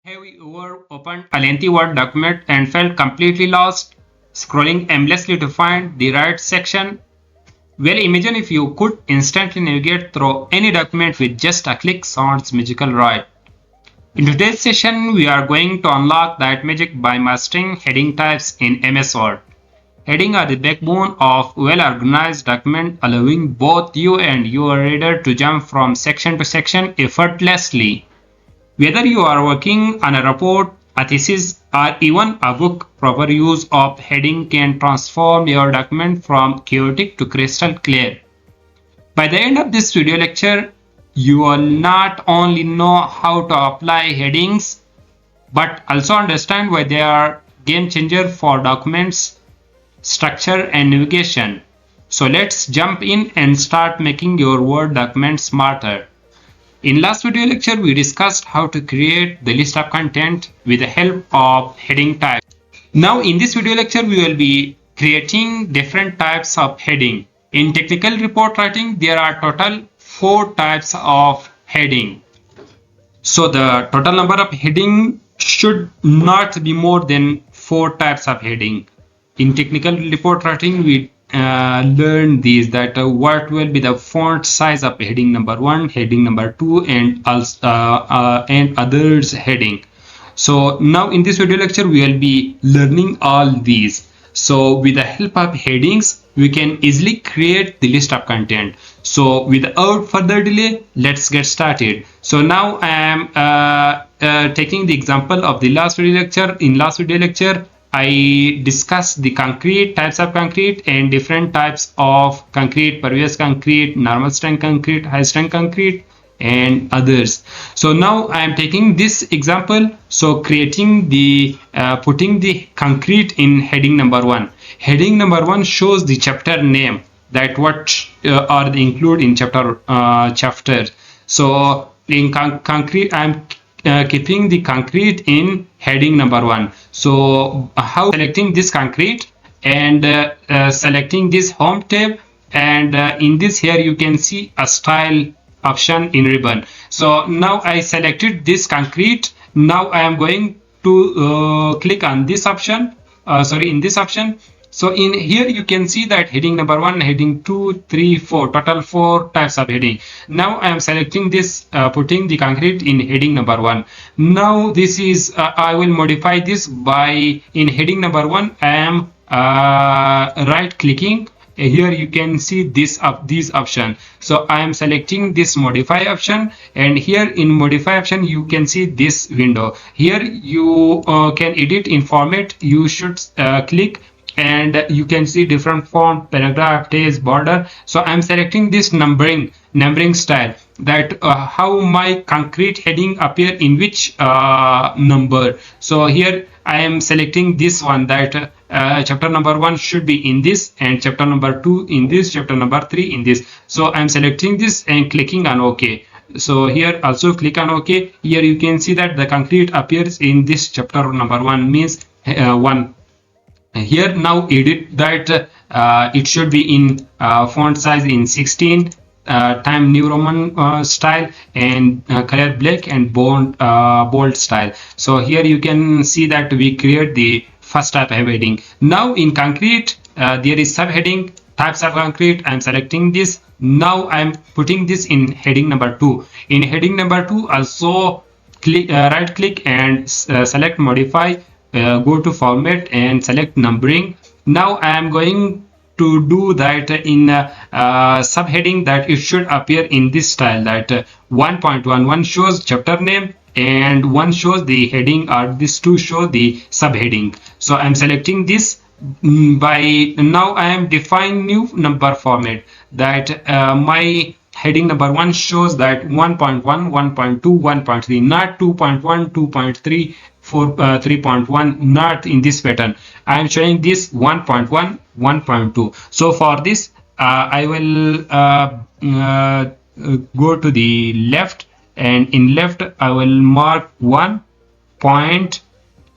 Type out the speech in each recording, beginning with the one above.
Have you ever opened a lengthy Word document and felt completely lost, scrolling aimlessly to find the right section? Well, imagine if you could instantly navigate through any document with just a click. Sounds magical, right? In today's session, we are going to unlock that magic by mastering heading types in MS Word. Heading are the backbone of well-organized document, allowing both you and your reader to jump from section to section effortlessly. Whether you are working on a report, a thesis, or even a book, proper use of heading can transform your document from chaotic to crystal clear. By the end of this video lecture, you will not only know how to apply headings, but also understand why they are game changer for documents, structure, and navigation. So let's jump in and start making your Word document smarter. In last video lecture, we discussed how to create the list of content with the help of heading types. Now in this video lecture, we will be creating different types of heading. In technical report writing, there are total 4 types of heading. So the total number of heading should not be more than 4 types of heading. In technical report writing, we learn these that what will be the font size of heading number 1, heading number 2, and others heading. So now in this video lecture we will be learning all these. So with the help of headings we can easily create the list of content. So without further delay, let's get started. So now I am taking the example of the last video lecture. In last video lecture I discussed the concrete, types of concrete, and different types of concrete, pervious concrete, normal strength concrete, high strength concrete, and others. So now I am taking this example. So creating the putting the concrete in heading number 1. Heading number 1 shows the chapter name, that what are the include in chapter. So in concrete I am keeping the concrete in heading number 1. So how selecting this concrete and selecting this home tab, and in this here you can see a style option in ribbon. So now I selected this concrete. Now I am going to click on this option, in this option. So in here you can see that heading number 1, heading 2, 3, 4, total 4 types of heading. Now I am selecting this, putting the concrete in heading number 1. Now this is I will modify this by, in heading number 1 I am right clicking. Here you can see this these option. So I am selecting this modify option, and here in modify option you can see this window. Here you can edit in format. You should click, and you can see different font, paragraph, text, border. So I'm selecting this numbering style, that how my concrete heading appear in which number. So here I am selecting this one, that chapter number 1 should be in this, and chapter number 2 in this, chapter number 3 in this. So I'm selecting this and clicking on OK. So here also click on OK. Here you can see that the concrete appears in this chapter number 1, means 1. Here now edit that it should be in font size in 16, time New Roman style, and color black and bold style. So here you can see that we create the first type of heading. Now in concrete there is subheading, types of concrete. I am selecting this. Now I am putting this in heading number 2. In heading number 2 also click, right click and select modify. Go to format and select numbering. Now I am going to do that in subheading, that it should appear in this style, that 1.1, one shows chapter name and one shows the heading, or these two show the subheading. So I am selecting this. By now I am defining new number format, that my heading number 1 shows that 1.1, 1.2, 1.3, not 2.1, 2.3, 3.1, not in this pattern. I am showing this 1.1, 1.2. So for this I will go to the left, and in left I will mark 1 point,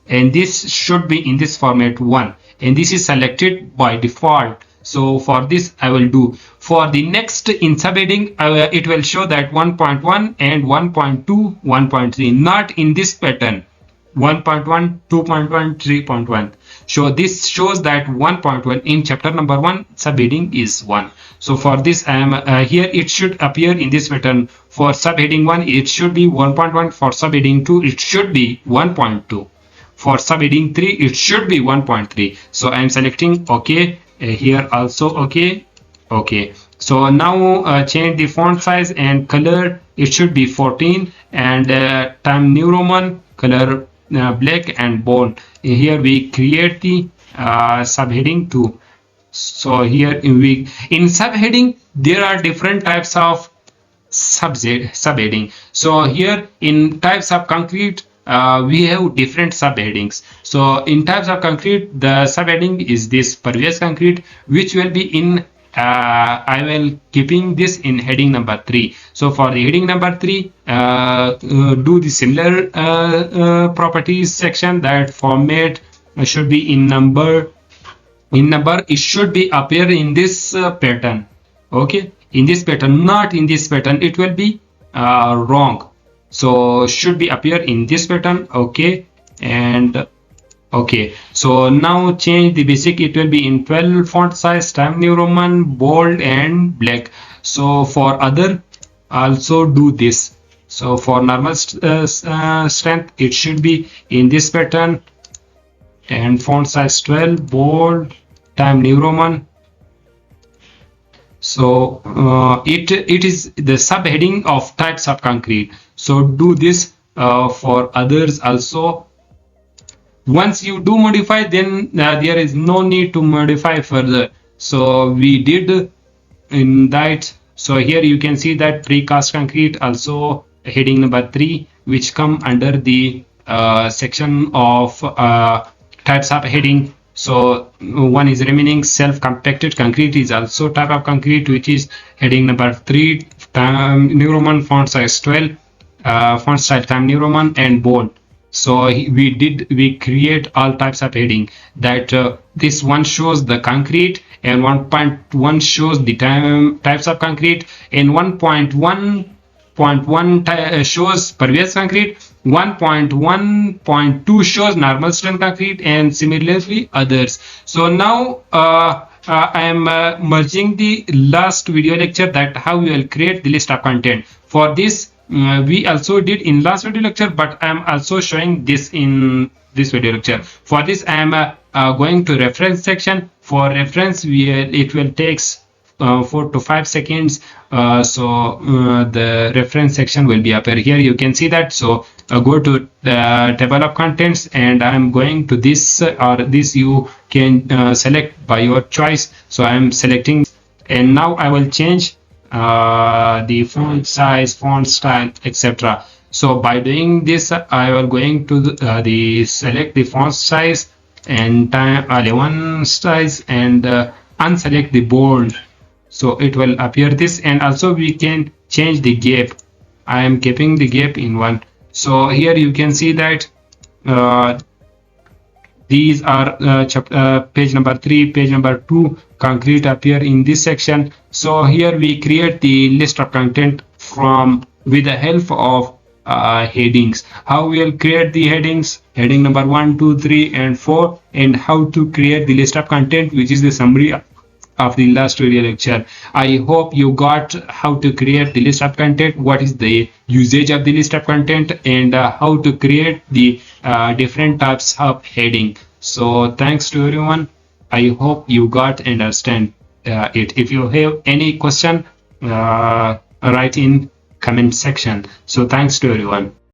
and this should be in this format 1, and this is selected by default. So for this I will do. For the next in subheading, it will show that 1.1 and 1.2, 1.3, not in this pattern. 1.1, 2.1, 3.1. So this shows that 1.1 in chapter number 1 subheading is 1. So for this I am here it should appear in this pattern. For subheading 1 it should be 1.1, for subheading 2 it should be 1.2, for subheading 3 it should be 1.3. So I am selecting OK, here also OK. Okay, so now change the font size and color. It should be 14, and Time New Roman, color black and bold. Here we create the subheading 2. So here in subheading there are different types of subheading. So here in types of concrete we have different subheadings. So in types of concrete the subheading is this pervious concrete, which will be in I will keeping this in heading number 3. So for the heading number 3 do the similar properties section, that format should be in number. It should be appear in this pattern. Okay, in this pattern, not in this pattern, it will be wrong. So should be appear in this pattern. Okay, and okay, so now change the basic. It will be in 12 font size, Time New Roman, bold and black. So for other also do this. So for normal strength it should be in this pattern, and font size 12, bold, Time New Roman. So it is the subheading of types of concrete. So do this for others also. Once you do modify, then there is no need to modify further. So we did in that. So here you can see that precast concrete also heading number 3, which come under the section of types of heading. So one is remaining. Self compacted concrete is also type of concrete, which is heading number 3, New Roman, font size 12, font style Time New Roman and bold. So we create all types of heading, that this one shows the concrete, and 1.1 shows the types of concrete, and 1.1 shows pervious concrete, 1.1.2 shows normal strength concrete, and similarly others. So now I am merging the last video lecture, that how we will create the list of content. For this we also did in last video lecture, but I am also showing this in this video lecture. For this I am going to reference section. For reference it will takes 4 to 5 seconds. So the reference section will be appear here. You can see that. So go to the table of contents, and I am going to this, or this you can select by your choice. So I am selecting, and now I will change the font size, font style, etc. So by doing this I will going to the select the font size and time 11 size, and unselect the bold. So it will appear this, and also we can change the gap. I am keeping the gap in 1. So here you can see that these are page number 3, page number 2 concrete appear in this section. So here we create the list of content from with the help of headings. How we will create the headings, heading number 1, 2, 3 and 4, and how to create the list of content, which is the summary of the last video lecture. I hope you got how to create the list of content, what is the usage of the list of content, and how to create the different types of heading. So thanks to everyone. I hope you got and understand it. If you have any question, write in comment section. So thanks to everyone.